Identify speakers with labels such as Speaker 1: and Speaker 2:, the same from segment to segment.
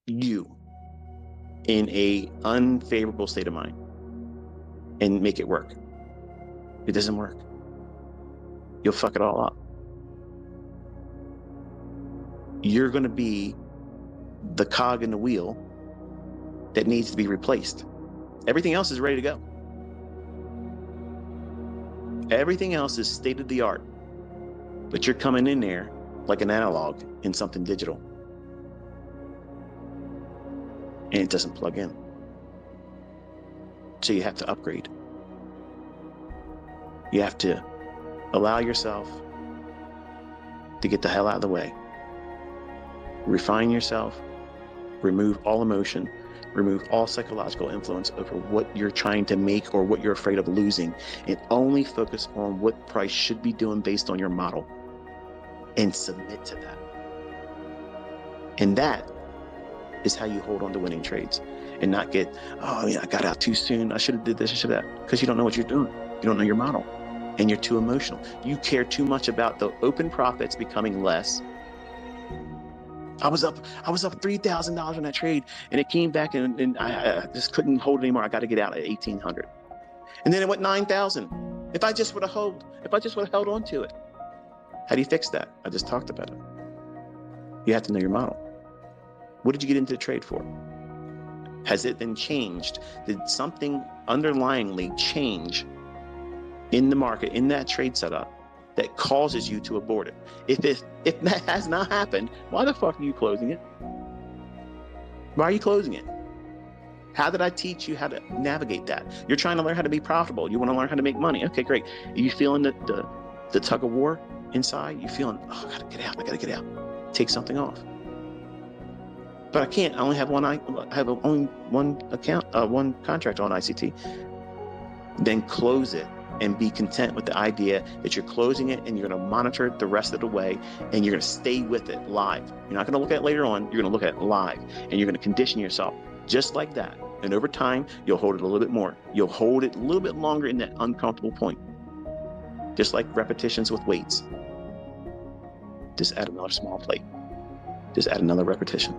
Speaker 1: you in a unfavorable state of mind and make it work. It doesn't work. You'll fuck it all up. You're going to be the cog in the wheel that needs to be replaced. Everything else is ready to go. Everything else is state of the art, but you're coming in there like an analog in something digital, and it doesn't plug in. So you have to upgrade. You have to allow yourself to get the hell out of the way. Refine yourself, remove all emotion, remove all psychological influence over what you're trying to make or what you're afraid of losing, and only focus on what price should be doing based on your model and submit to that. And that is how you hold on to winning trades and not get, oh yeah, I got out too soon. I should have did this, I should have that. Because you don't know what you're doing. You don't know your model and you're too emotional. You care too much about the open profits becoming less. I was up $3,000 on that trade and it came back and I just couldn't hold it anymore. I got to get out at 1,800. And then it went 9,000. If I just would have held on to it. How do you fix that? I just talked about it. You have to know your model. What did you get into the trade for? Has it been changed? Did something underlyingly change in the market, in that trade setup, that causes you to abort it? If that has not happened, why the fuck are you closing it? Why are you closing it? How did I teach you how to navigate that? You're trying to learn how to be profitable. You want to learn how to make money. Okay, great. Are you feeling the tug of war inside? You feeling, oh, I gotta get out. Take something off. But I can't. I only have one. I have only one account, one contract on ICT. Then close it and be content with the idea that you're closing it and you're going to monitor it the rest of the way and you're going to stay with it live. You're not going to look at it later on. You're going to look at it live and you're going to condition yourself just like that. And over time, you'll hold it a little bit more. You'll hold it a little bit longer in that uncomfortable point. Just like repetitions with weights. Just add another small plate. Just add another repetition.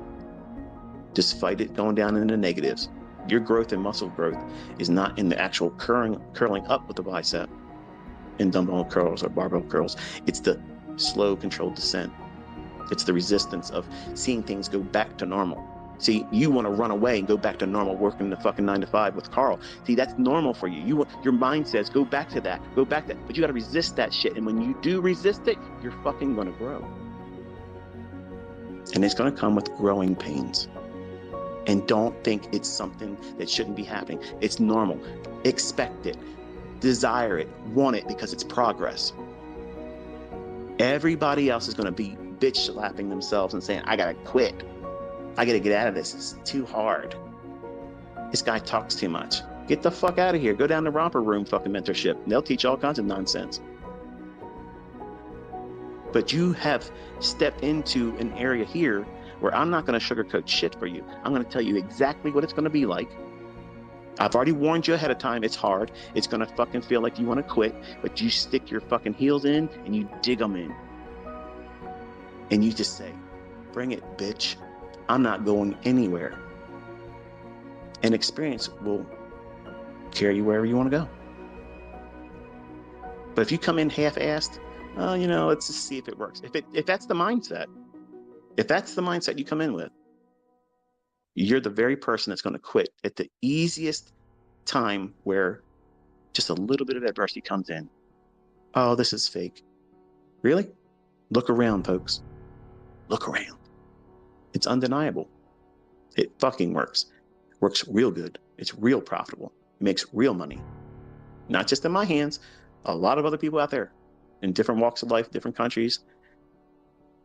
Speaker 1: Just fight it going down into the negatives. Your growth and muscle growth is not in the actual curling up with the bicep in dumbbell curls or barbell curls. It's the slow, controlled descent. It's the resistance of seeing things go back to normal. See, you want to run away and go back to normal, working the fucking 9 to 5 with Carl. See, that's normal for you. Your mind says, go back to that, but you got to resist that shit. And when you do resist it, you're fucking going to grow. And it's going to come with growing pains. And don't think it's something that shouldn't be happening. It's normal. Expect it. Desire it. Want it because it's progress. Everybody else is going to be bitch slapping themselves and saying, I got to quit. I got to get out of this. It's too hard. This guy talks too much. Get the fuck out of here. Go down to romper room fucking mentorship. They'll teach all kinds of nonsense. But you have stepped into an area here where I'm not going to sugarcoat shit for you. I'm going to tell you exactly what it's going to be like. I've already warned you ahead of time. It's hard. It's going to fucking feel like you want to quit, but you stick your fucking heels in and you dig them in. And you just say, bring it, bitch. I'm not going anywhere. And experience will carry you wherever you want to go. But if you come in half-assed, let's just see if it works. If that's the mindset, if that's the mindset you come in with, you're the very person that's going to quit at the easiest time where just a little bit of adversity comes in. Oh, this is fake. Really? Look around, folks. Look around. It's undeniable. It fucking works. Works real good. It's real profitable. It makes real money. Not just in my hands. A lot of other people out there in different walks of life, different countries.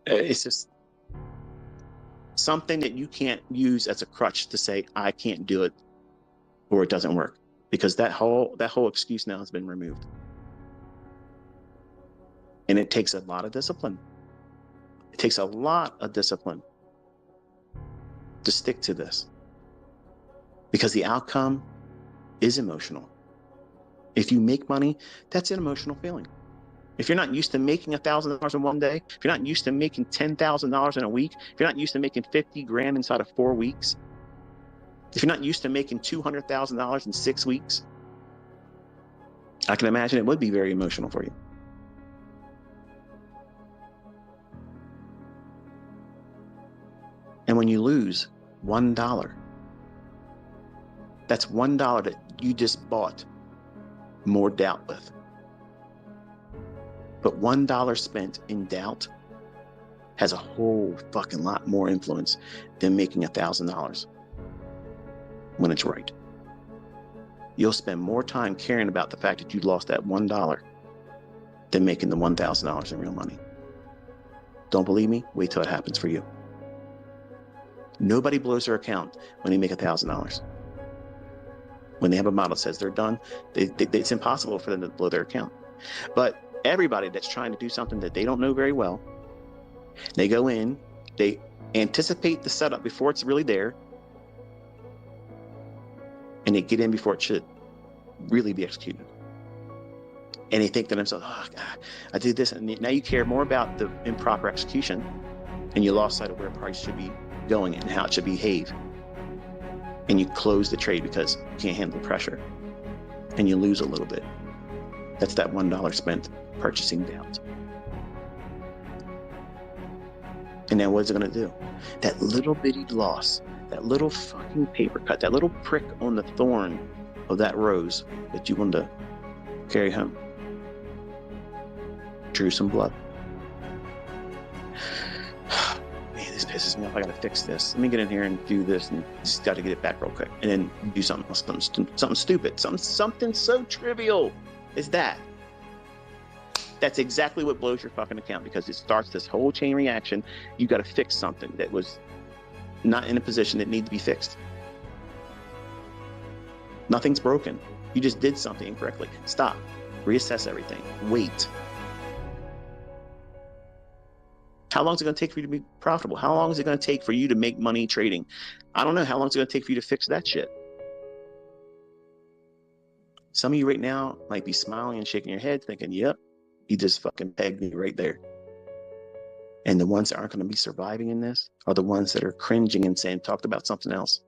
Speaker 1: It's just something that you can't use as a crutch to say, I can't do it or it doesn't work, because that whole excuse now has been removed. And it takes a lot of discipline. It takes a lot of discipline to stick to this, because the outcome is emotional. If you make money, that's an emotional feeling. If you're not used to making $1,000 in one day, if you're not used to making $10,000 in a week, if you're not used to making 50 grand inside of 4 weeks, if you're not used to making $200,000 in 6 weeks, I can imagine it would be very emotional for you. And when you lose $1, that's $1 that you just bought more doubt with. But $1 spent in doubt has a whole fucking lot more influence than making $1,000 when it's right. You'll spend more time caring about the fact that you lost that $1 than making the $1,000 in real money. Don't believe me? Wait till it happens for you. Nobody blows their account when they make $1,000. When they have a model that says they're done, it's impossible for them to blow their account. But everybody that's trying to do something that they don't know very well, they go in, they anticipate the setup before it's really there, and they get in before it should really be executed. And they think to themselves, oh God, I did this, and now you care more about the improper execution, and you lost sight of where price should be going and how it should behave. And you close the trade because you can't handle the pressure, and you lose a little bit. That's that $1 spent purchasing doubt. And now what's it going to do? That little bitty loss, that little fucking paper cut, that little prick on the thorn of that rose that you want to carry home, drew some blood. Man, this pisses me off. I got to fix this. Let me get in here and do this, and just got to get it back real quick, and then do something else, something stupid, something so trivial as that. That's exactly what blows your fucking account, because it starts this whole chain reaction. You got to fix something that was not in a position that needed to be fixed. Nothing's broken. You just did something incorrectly. Stop. Reassess everything. Wait. How long is it going to take for you to be profitable? How long is it going to take for you to make money trading? I don't know. How long is it going to take for you to fix that shit? Some of you right now might be smiling and shaking your head thinking, yep, you just fucking pegged me right there. And the ones that aren't going to be surviving in this are the ones that are cringing and saying, talk about something else.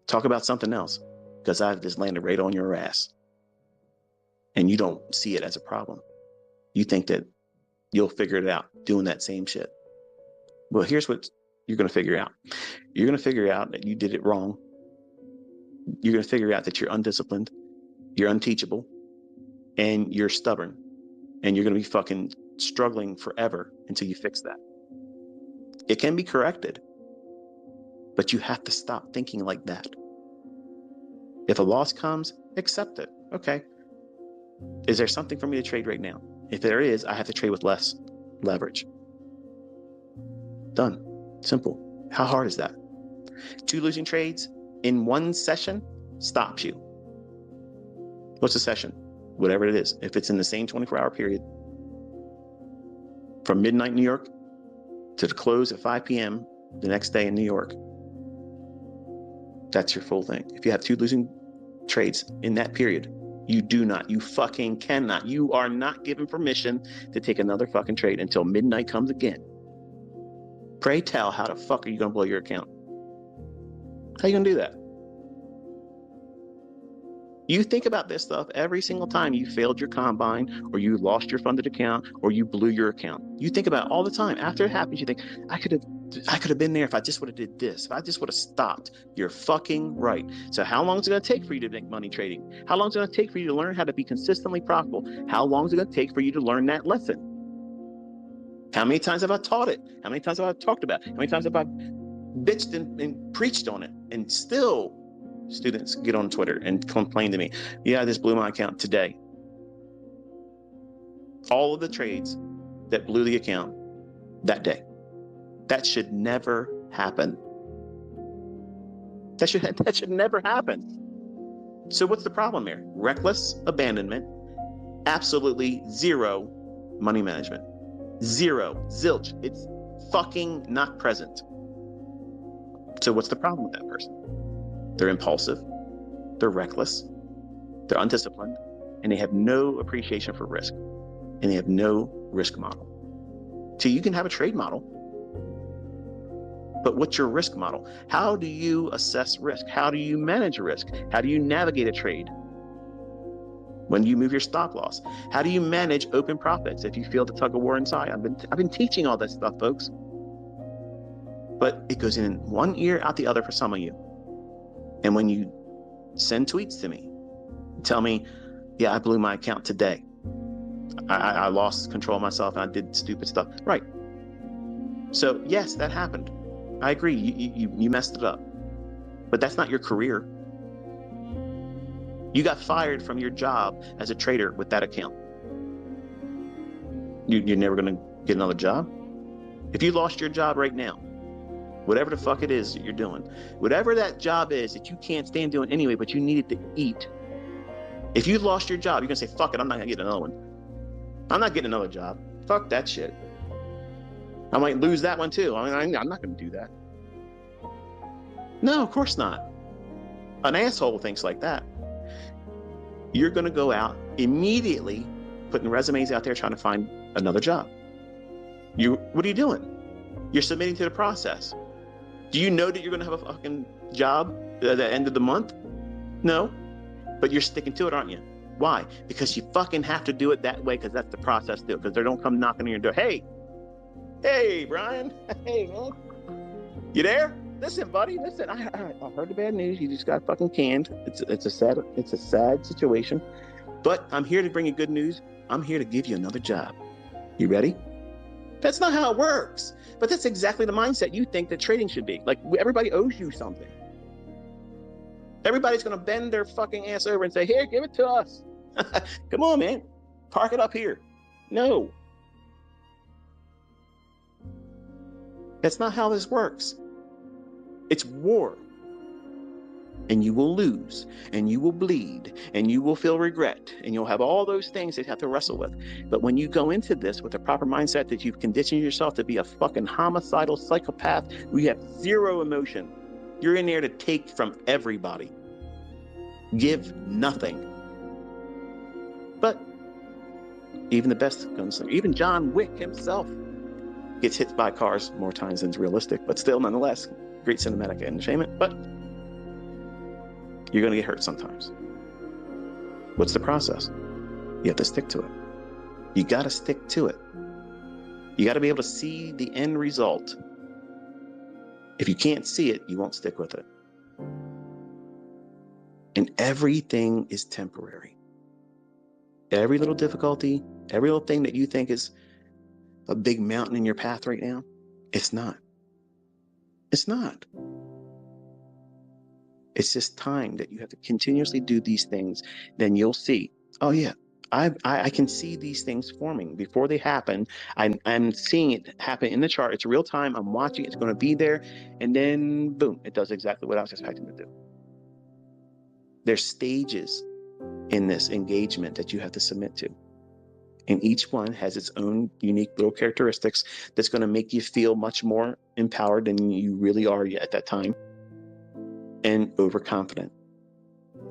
Speaker 1: Talk about something else, because I've just landed right on your ass. And you don't see it as a problem. You think that you'll figure it out doing that same shit. Well, here's what you're going to figure out. You're going to figure out that you did it wrong. You're going to figure out that you're undisciplined, you're unteachable, and you're stubborn. And you're going to be fucking struggling forever until you fix that. It can be corrected, but you have to stop thinking like that. If a loss comes, accept it. Okay. Is there something for me to trade right now? If there is, I have to trade with less leverage. Done. Simple. How hard is that? 2 losing trades in one session stops you. What's a session? Whatever it is. If it's in the same 24-hour period, from midnight New York to the close at 5 p.m. the next day in New York, that's your full thing. If you have 2 losing trades in that period, you fucking cannot. You are not given permission to take another fucking trade until midnight comes again. Pray tell, how the fuck are you going to blow your account? How are you going to do that? You think about this stuff every single time you failed your combine, or you lost your funded account, or you blew your account. You think about it all the time. After it happens, you think, I could have been there if I just would have did this. If I just would have stopped. You're fucking right. So how long is it going to take for you to make money trading? How long is it going to take for you to learn how to be consistently profitable? How long is it going to take for you to learn that lesson? How many times have I taught it? How many times have I talked about it? How many times have I bitched and preached on it? And still students get on Twitter and complain to me, yeah, I just blew my account today. All of the trades that blew the account that day. That should never happen. That should never happen. So what's the problem here? Reckless abandonment, absolutely zero money management. Zero, zilch. It's fucking not present. So what's the problem with that person? They're impulsive, they're reckless, they're undisciplined, and they have no appreciation for risk. and they have no risk model. So you can have a trade model, but what's your risk model? How do you assess risk? How do you manage risk? How do you navigate a trade? When you move your stop loss, how do you manage open profits if you feel the tug of war inside? I've been teaching all this stuff, folks, but it goes in one ear out the other for some of you. And when you send tweets to me, tell me, yeah, I blew my account today. I lost control of myself and I did stupid stuff. Right. So yes, that happened. I agree. You messed it up, but that's not your career. You got fired from your job as a trader with that account. You're never going to get another job. If you lost your job right now, whatever the fuck it is that you're doing, whatever that job is that you can't stand doing anyway, but you needed to eat. If you lost your job, you're going to say, fuck it, I'm not going to get another one. I'm not getting another job. Fuck that shit. I might lose that one too. I mean, I'm not going to do that. No, of course not. An asshole thinks like that. You're going to go out immediately putting resumes out there trying to find another job. What are you doing? You're submitting to the process. Do you know that you're going to have a fucking job at the end of the month? No, but you're sticking to it, aren't you? Why? Because you fucking have to do it that way, because that's the process to do it, because they don't come knocking on your door. Hey, Brian. Hey, man. You there? Listen, buddy. Listen, I heard the bad news. You just got fucking canned. It's a sad situation, but I'm here to bring you good news. I'm here to give you another job. You ready? That's not how it works. But that's exactly the mindset you think that trading should be. Like, everybody owes you something. Everybody's going to bend their fucking ass over and say, here, give it to us. Come on, man. Park it up here. No. That's not how this works. It's war. And you will lose, and you will bleed, and you will feel regret, and you'll have all those things that you have to wrestle with. But when you go into this with the proper mindset that you've conditioned yourself to be a fucking homicidal psychopath, where you have zero emotion, you're in there to take from everybody. Give nothing. But even the best gunslinger, even John Wick himself, gets hit by cars more times than is realistic, but still, nonetheless, great cinematic entertainment. But you're going to get hurt sometimes. What's the process? You have to stick to it. You got to stick to it. You got to be able to see the end result. If you can't see it, you won't stick with it. And everything is temporary. Every little difficulty, every little thing that you think is a big mountain in your path right now, it's not. It's not. It's just time that you have to continuously do these things. Then you'll see, oh yeah, I can see these things forming before they happen. I'm seeing it happen in the chart. It's real time. I'm watching. It's going to be there. And then boom, it does exactly what I was expecting to do. There's stages in this engagement that you have to submit to. And each one has its own unique little characteristics that's going to make you feel much more empowered than you really are at that time. And overconfident.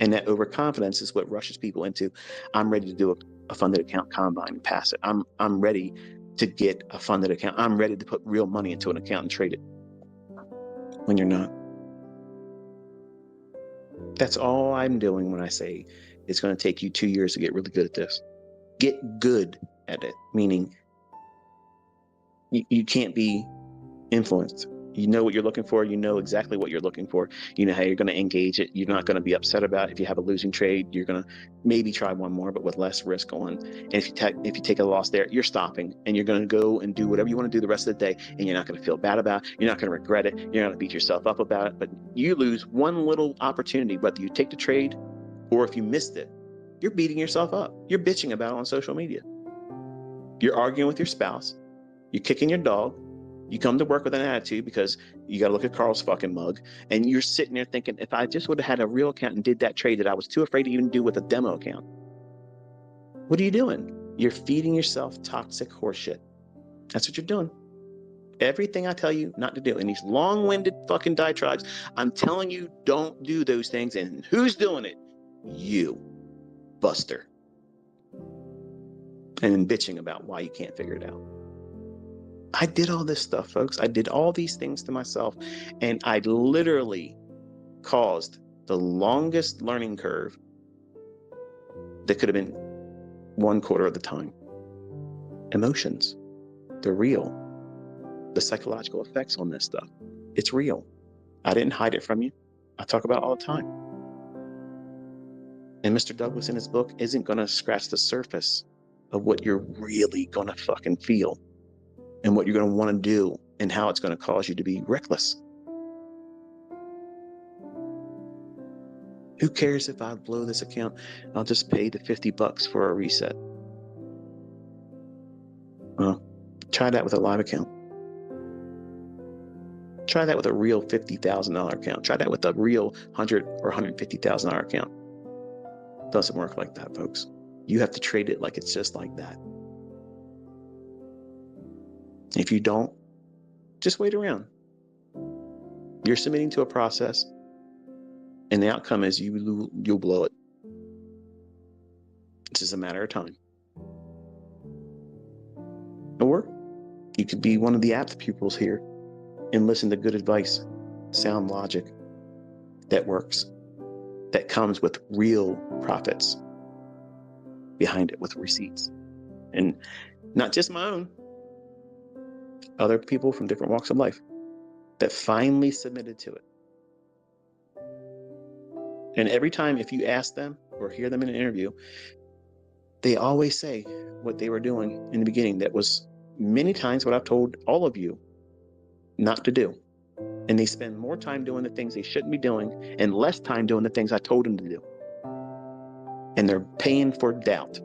Speaker 1: And that overconfidence is what rushes people into, I'm ready to do a funded account combine and pass it. I'm ready to get a funded account. I'm ready to put real money into an account and trade it. When you're not. That's all I'm doing when I say it's going to take you 2 years to get really good at this. Get good at it, meaning you can't be influenced. You know what you're looking for. You know exactly what you're looking for. You know how you're going to engage it. You're not going to be upset about it. If you have a losing trade, you're going to maybe try one more, but with less risk on. And if you take a loss there, you're stopping and you're going to go and do whatever you want to do the rest of the day. And you're not going to feel bad about it. You're not going to regret it. You're not going to beat yourself up about it. But you lose one little opportunity, whether you take the trade or if you missed it, you're beating yourself up. You're bitching about it on social media. You're arguing with your spouse. You're kicking your dog. You come to work with an attitude because you got to look at Carl's fucking mug, and you're sitting there thinking, if I just would have had a real account and did that trade that I was too afraid to even do with a demo account. What are you doing? You're feeding yourself toxic horseshit. That's what you're doing. Everything I tell you not to do in these long-winded fucking diatribes, I'm telling you, don't do those things. And who's doing it? You, Buster. and then bitching about why you can't figure it out. I did all this stuff, folks. I did all these things to myself, and I literally caused the longest learning curve that could have been 1/4 of the time. Emotions, they're real. The psychological effects on this stuff, it's real. I didn't hide it from you. I talk about it all the time. And Mr. Douglas in his book isn't going to scratch the surface of what you're really going to fucking feel and what you're going to want to do and how it's going to cause you to be reckless. Who cares if I blow this account? I'll just pay the $50 for a reset. Well, try that with a live account. Try that with a real $50,000 account. Try that with a real $100,000 or $150,000 account. Doesn't work like that, folks. You have to trade it like it's just like that. If you don't, just wait around. You're submitting to a process, and the outcome is you'll blow it. It's just a matter of time. Or you could be one of the apt pupils here and listen to good advice, sound logic that works, that comes with real profits behind it, with receipts. And not just my own, other people from different walks of life that finally submitted to it. And every time, if you ask them or hear them in an interview, they always say what they were doing in the beginning. That was many times what I've told all of you not to do. And they spend more time doing the things they shouldn't be doing and less time doing the things I told them to do. And they're paying for doubt.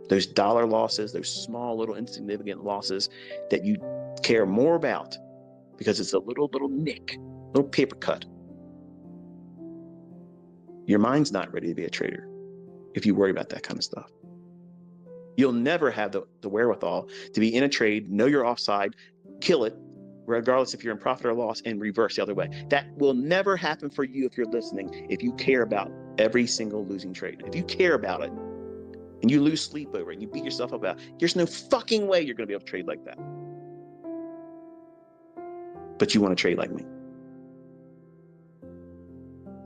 Speaker 1: Those dollar losses, those small, little, insignificant losses that you care more about because it's a little nick, little paper cut. Your mind's not ready to be a trader if you worry about that kind of stuff. You'll never have the wherewithal to be in a trade, know you're offside, kill it, regardless if you're in profit or loss, and reverse the other way. That will never happen for you if you're listening, if you care about every single losing trade. If you care about it and you lose sleep over it and you beat yourself up about it, there's no fucking way you're going to be able to trade like that. But you want to trade like me.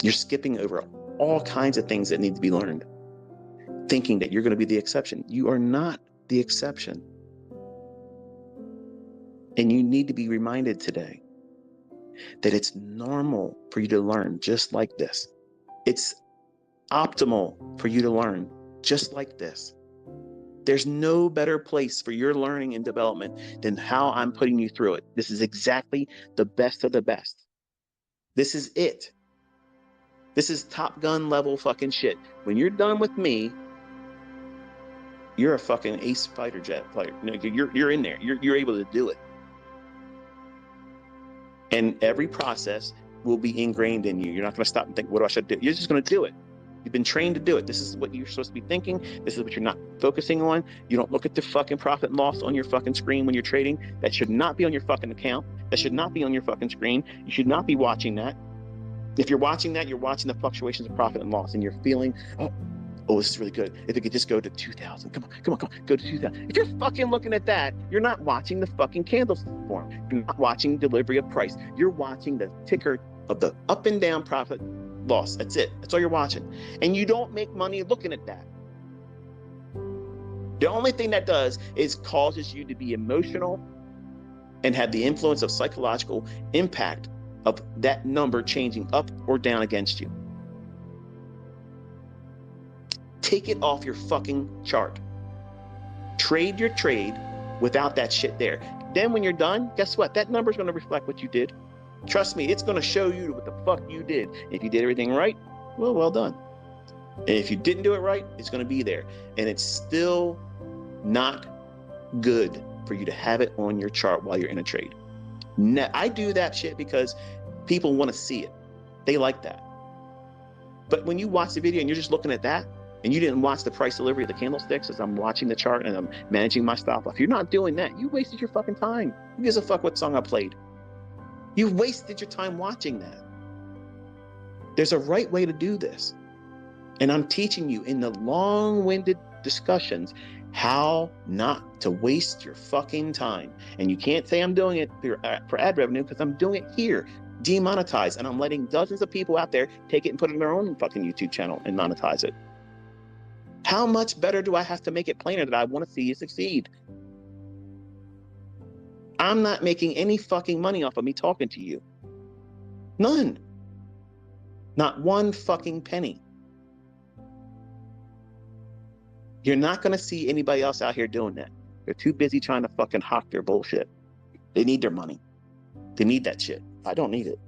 Speaker 1: You're skipping over all kinds of things that need to be learned, thinking that you're going to be the exception. You are not the exception. And you need to be reminded today that it's normal for you to learn just like this. It's optimal for you to learn just like this. There's no better place for your learning and development than how I'm putting you through it. This is exactly the best of the best. This is it. This is Top Gun level fucking shit. When you're done with me, you're a fucking ace fighter jet player. You're in there. You're able to do it. And every process will be ingrained in you. You're not going to stop and think, what do I should do? You're just going to do it. You've been trained to do it. This is what you're supposed to be thinking. This is what you're not focusing on. You don't look at the fucking profit and loss on your fucking screen when you're trading. That should not be on your fucking account. That should not be on your fucking screen. You should not be watching that. If you're watching that, you're watching the fluctuations of profit and loss, and you're feeling, oh, this is really good. If it could just go to 2,000, come on, go to 2,000. If you're fucking looking at that, you're not watching the fucking candlestick form. You're not watching delivery of price. You're watching the ticker of the up and down profit loss. That's it. That's all you're watching. And you don't make money looking at that. The only thing that does is causes you to be emotional and have the influence of psychological impact of that number changing up or down against you. Take it off your fucking chart. Trade your trade without that shit there. Then when you're done, guess what? That number is going to reflect what you did. Trust me, it's going to show you what the fuck you did. If you did everything right, well done. And if you didn't do it right, it's going to be there. And it's still not good for you to have it on your chart while you're in a trade. I do that shit because people want to see it. They like that. But when you watch the video and you're just looking at that, and you didn't watch the price delivery of the candlesticks as I'm watching the chart and I'm managing my stop loss, you're not doing that. You wasted your fucking time. Who gives a fuck what song I played? You wasted your time watching that. There's a right way to do this. And I'm teaching you in the long-winded discussions how not to waste your fucking time. And you can't say I'm doing it for ad revenue, because I'm doing it here, demonetized, and I'm letting dozens of people out there take it and put it in their own fucking YouTube channel and monetize it. How much better do I have to make it plainer that I want to see you succeed? I'm not making any fucking money off of me talking to you. None. Not one fucking penny. You're not going to see anybody else out here doing that. They're too busy trying to fucking hawk their bullshit. They need their money. They need that shit. I don't need it.